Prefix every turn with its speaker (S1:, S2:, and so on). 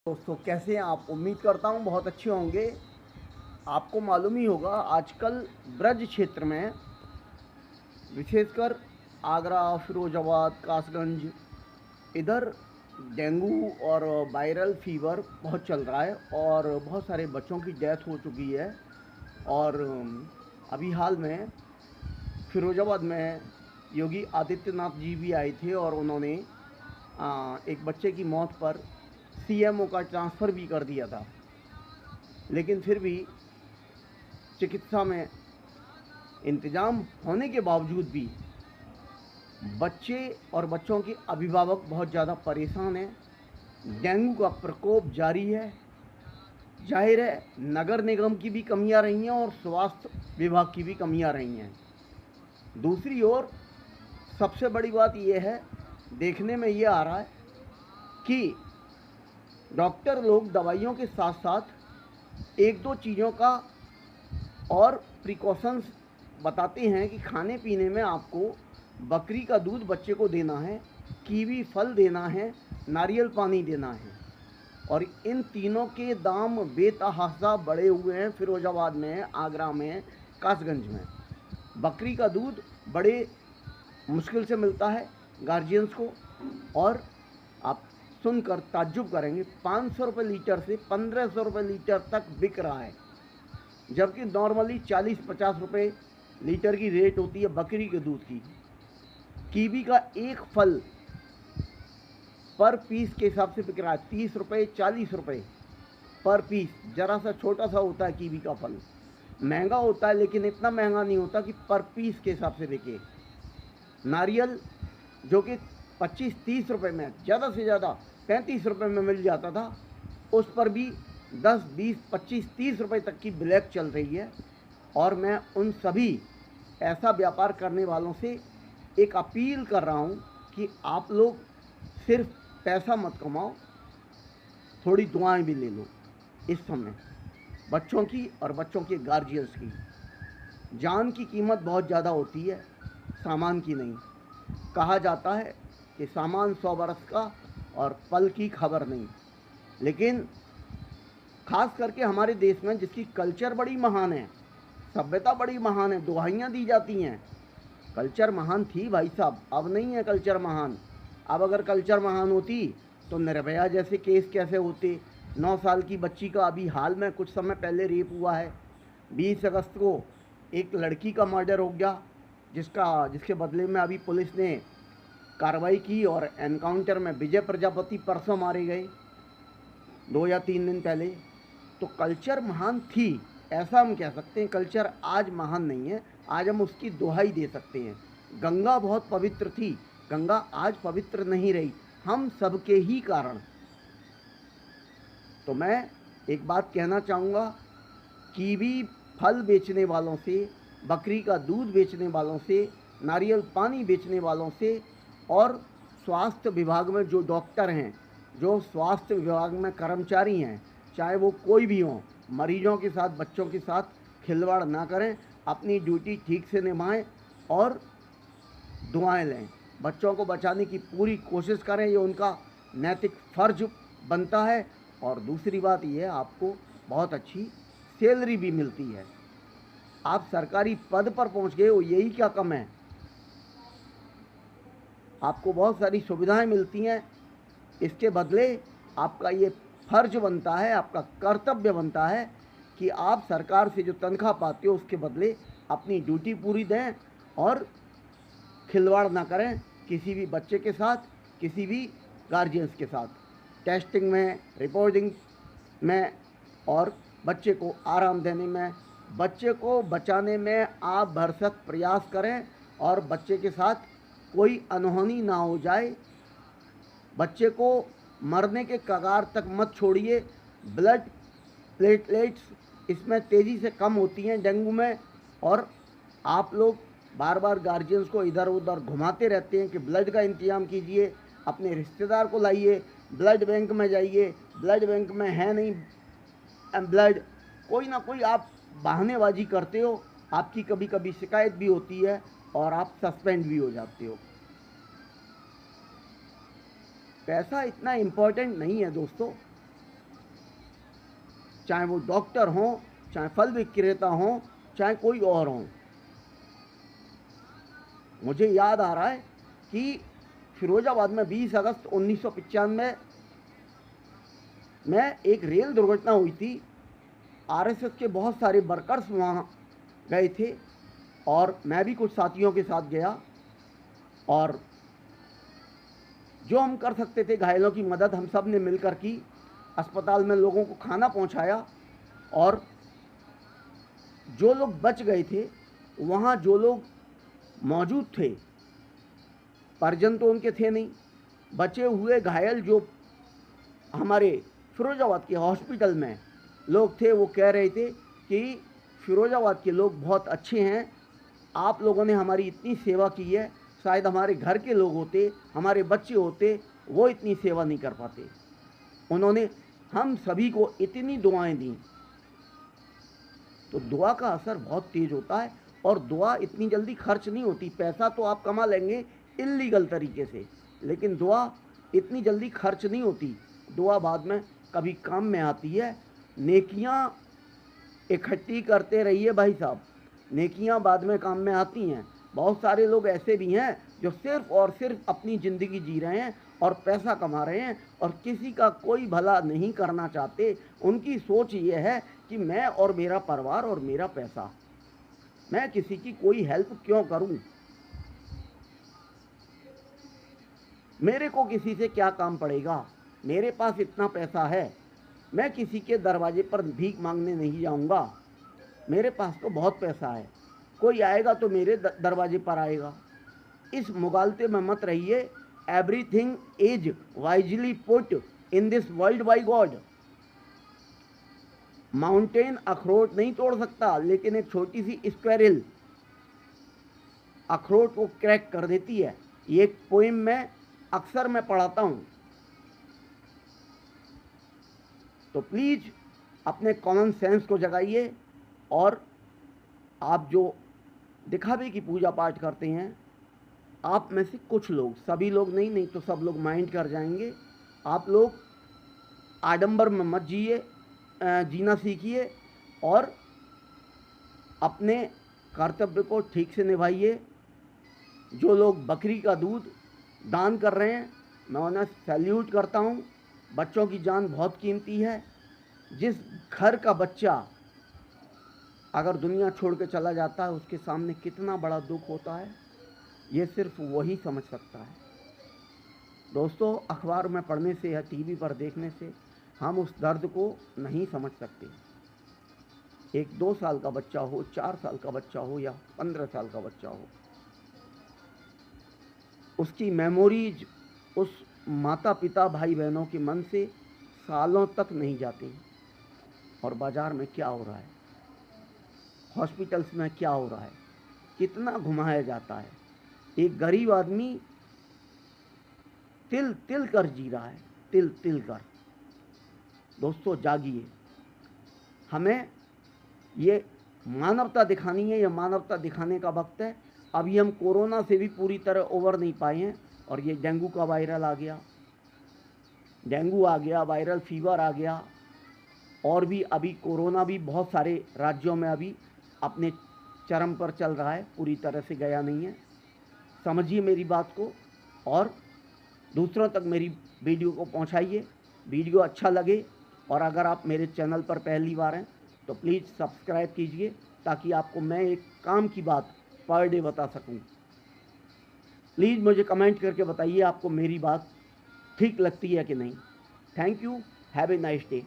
S1: दोस्तों कैसे हैं आप। उम्मीद करता हूँ बहुत अच्छे होंगे। आपको मालूम ही होगा आजकल ब्रज क्षेत्र में विशेषकर आगरा, फिरोजाबाद, कासगंज इधर डेंगू और वायरल फीवर बहुत चल रहा है और बहुत सारे बच्चों की डेथ हो चुकी है। और अभी हाल में फिरोजाबाद में योगी आदित्यनाथ जी भी आए थे और उन्होंने एक बच्चे की मौत पर सीएमओ का ट्रांसफ़र भी कर दिया था। लेकिन फिर भी चिकित्सा में इंतज़ाम होने के बावजूद भी बच्चे और बच्चों के अभिभावक बहुत ज़्यादा परेशान हैं। डेंगू का प्रकोप जारी है। जाहिर है नगर निगम की भी कमियां रही हैं और स्वास्थ्य विभाग की भी कमियां रही हैं। दूसरी ओर सबसे बड़ी बात यह है, देखने में ये आ रहा है कि डॉक्टर लोग दवाइयों के साथ साथ एक दो चीज़ों का और प्रिकॉशंस बताते हैं कि खाने पीने में आपको बकरी का दूध बच्चे को देना है, कीवी फल देना है, नारियल पानी देना है। और इन तीनों के दाम बेतहाशा बढ़े हुए हैं फिरोजाबाद में, आगरा में, कासगंज में। बकरी का दूध बड़े मुश्किल से मिलता है गार्जियंस को और आप सुनकर ताज्जुब करेंगे 500 रुपये लीटर से 1500 रुपये लीटर तक बिक रहा है, जबकि नॉर्मली 40-50 रुपये लीटर की रेट होती है बकरी के दूध की। कीवी का एक फल पर पीस के हिसाब से बिक रहा है 30 रुपये 40 रुपये पर पीस। ज़रा सा छोटा सा होता है कीवी का फल, महंगा होता है लेकिन इतना महंगा नहीं होता कि पर पीस के हिसाब से बिके। नारियल जो कि 25-30 रुपये में, ज़्यादा से ज़्यादा 35 रुपये में मिल जाता था, उस पर भी 10, 20, 25, 30 रुपये तक की ब्लैक चल रही है। और मैं उन सभी ऐसा व्यापार करने वालों से एक अपील कर रहा हूँ कि आप लोग सिर्फ पैसा मत कमाओ, थोड़ी दुआएं भी ले लो। इस समय बच्चों की और बच्चों के गार्जियंस की जान की कीमत बहुत ज़्यादा होती है, सामान की नहीं। कहा जाता है कि सामान 100 बरस का और पल की खबर नहीं। लेकिन खास करके हमारे देश में जिसकी कल्चर बड़ी महान है, सभ्यता बड़ी महान है, दुहाइयाँ दी जाती हैं। कल्चर महान थी भाई साहब, अब नहीं है कल्चर महान। अब अगर कल्चर महान होती तो निर्भया जैसे केस कैसे होते। 9 साल की बच्ची का अभी हाल में कुछ समय पहले रेप हुआ है। 20 अगस्त को एक लड़की का मर्डर हो गया, जिसके बदले में अभी पुलिस ने कार्रवाई की और एनकाउंटर में विजय प्रजापति परसों मारे गए 2 या 3 दिन पहले। तो कल्चर महान थी, ऐसा हम कह सकते हैं। कल्चर आज महान नहीं है, आज हम उसकी दुहाई दे सकते हैं। गंगा बहुत पवित्र थी, गंगा आज पवित्र नहीं रही, हम सबके ही कारण। तो मैं एक बात कहना चाहूँगा, कीवी फल बेचने वालों से, बकरी का दूध बेचने वालों से, नारियल पानी बेचने वालों से और स्वास्थ्य विभाग में जो डॉक्टर हैं, जो स्वास्थ्य विभाग में कर्मचारी हैं, चाहे वो कोई भी हों, मरीजों के साथ, बच्चों के साथ खिलवाड़ ना करें, अपनी ड्यूटी ठीक से निभाएं और दुआएं लें। बच्चों को बचाने की पूरी कोशिश करें, ये उनका नैतिक फ़र्ज बनता है। और दूसरी बात ये है, आपको बहुत अच्छी सैलरी भी मिलती है। आप सरकारी पद पर पहुंच गए हो, यही क्या कम है। आपको बहुत सारी सुविधाएं मिलती हैं, इसके बदले आपका ये फर्ज बनता है, आपका कर्तव्य बनता है कि आप सरकार से जो तनख्वाह पाते हो उसके बदले अपनी ड्यूटी पूरी दें और खिलवाड़ ना करें किसी भी बच्चे के साथ, किसी भी गार्जियंस के साथ, टेस्टिंग में, रिपोर्टिंग में और बच्चे को आराम देने में, बच्चे को बचाने में आप भरसक प्रयास करें और बच्चे के साथ कोई अनहोनी ना हो जाए। बच्चे को मरने के कगार तक मत छोड़िए। ब्लड प्लेटलेट्स इसमें तेज़ी से कम होती हैं डेंगू में, और आप लोग बार बार गार्जियंस को इधर उधर घुमाते रहते हैं कि ब्लड का इंतज़ाम कीजिए, अपने रिश्तेदार को लाइए, ब्लड बैंक में जाइए, ब्लड बैंक में है नहीं ब्लड। कोई ना कोई आप बहानेबाजी करते हो, आपकी कभी कभी शिकायत भी होती है और आप सस्पेंड भी हो जाते हो। पैसा इतना इम्पोर्टेंट नहीं है दोस्तों। चाहे वो डॉक्टर हों, चाहे फल विक्रेता हों, चाहे कोई और हों। मुझे याद आ रहा है कि फिरोजाबाद में 20 अगस्त 1995 में एक रेल दुर्घटना हुई थी। आरएसएस के बहुत सारे वर्कर्स वहाँ गए थे और मैं भी कुछ साथियों के साथ गया, और जो हम कर सकते थे घायलों की मदद हम सब ने मिलकर की। अस्पताल में लोगों को खाना पहुँचाया, और जो लोग बच गए थे, वहाँ जो लोग मौजूद थे, परिजन तो उनके थे नहीं, बचे हुए घायल जो हमारे फिरोजाबाद के हॉस्पिटल में लोग थे, वो कह रहे थे कि फिरोजाबाद के लोग बहुत अच्छे हैं, आप लोगों ने हमारी इतनी सेवा की है, शायद हमारे घर के लोग होते, हमारे बच्चे होते, वो इतनी सेवा नहीं कर पाते। उन्होंने हम सभी को इतनी दुआएं दी। तो दुआ का असर बहुत तेज होता है, और दुआ इतनी जल्दी खर्च नहीं होती। पैसा तो आप कमा लेंगे इल्लीगल तरीके से, लेकिन दुआ इतनी जल्दी खर्च नहीं होती। दुआ बाद में कभी काम में आती है। नेकियां इकट्ठी करते रहिए भाई साहब, नेकियां बाद में काम में आती हैं। बहुत सारे लोग ऐसे भी हैं जो सिर्फ और सिर्फ अपनी ज़िंदगी जी रहे हैं और पैसा कमा रहे हैं, और किसी का कोई भला नहीं करना चाहते। उनकी सोच ये है कि मैं और मेरा परिवार और मेरा पैसा, मैं किसी की कोई हेल्प क्यों करूं, मेरे को किसी से क्या काम पड़ेगा, मेरे पास इतना पैसा है, मैं किसी के दरवाजे पर भीख मांगने नहीं जाऊंगा, मेरे पास तो बहुत पैसा है, कोई आएगा तो मेरे दरवाजे पर आएगा। इस मुगालते में मत रहिए। Everything is wisely put in this world by God. Mountain अखरोट नहीं तोड़ सकता, लेकिन एक छोटी सी स्क्वेरल अखरोट को क्रैक कर देती है। ये एक पोएम में अक्सर मैं पढ़ाता हूँ। तो प्लीज़ अपने कॉमन सेंस को जगाइए, और आप जो दिखावे की पूजा पाठ करते हैं, आप में से कुछ लोग, सभी लोग नहीं, नहीं तो सब लोग माइंड कर जाएंगे। आप लोग आडंबर में मत जीना सीखिए, और अपने कर्तव्य को ठीक से निभाइए। जो लोग बकरी का दूध दान कर रहे हैं, मैं उन्हें सैल्यूट करता हूँ। बच्चों की जान बहुत कीमती है। जिस घर का बच्चा अगर दुनिया छोड़ के चला जाता है, उसके सामने कितना बड़ा दुख होता है, ये सिर्फ वही समझ सकता है। दोस्तों, अखबार में पढ़ने से या टीवी पर देखने से हम उस दर्द को नहीं समझ सकते। एक 2 साल का बच्चा हो, 4 साल का बच्चा हो, या 15 साल का बच्चा हो, उसकी मेमोरीज उस माता पिता भाई बहनों के मन से सालों तक नहीं जाती। और बाज़ार में क्या हो रहा है, हॉस्पिटल्स में क्या हो रहा है, कितना घुमाया जाता है। एक गरीब आदमी तिल तिल कर जी रहा है, तिल तिल कर। दोस्तों, जागिए। हमें ये मानवता दिखानी है, ये मानवता दिखाने का वक्त है। अभी हम कोरोना से भी पूरी तरह ओवर नहीं पाए हैं, और ये डेंगू का वायरल आ गया, डेंगू आ गया, वायरल फीवर आ गया, और भी अभी कोरोना भी बहुत सारे राज्यों में अभी अपने चरम पर चल रहा है, पूरी तरह से गया नहीं है। समझिए मेरी बात को, और दूसरों तक मेरी वीडियो को पहुंचाइए। वीडियो अच्छा लगे, और अगर आप मेरे चैनल पर पहली बार हैं तो प्लीज़ सब्सक्राइब कीजिए, ताकि आपको मैं एक काम की बात पर डे बता सकूं। प्लीज़ मुझे कमेंट करके बताइए आपको मेरी बात ठीक लगती है कि नहीं। Thank you. Have a nice day.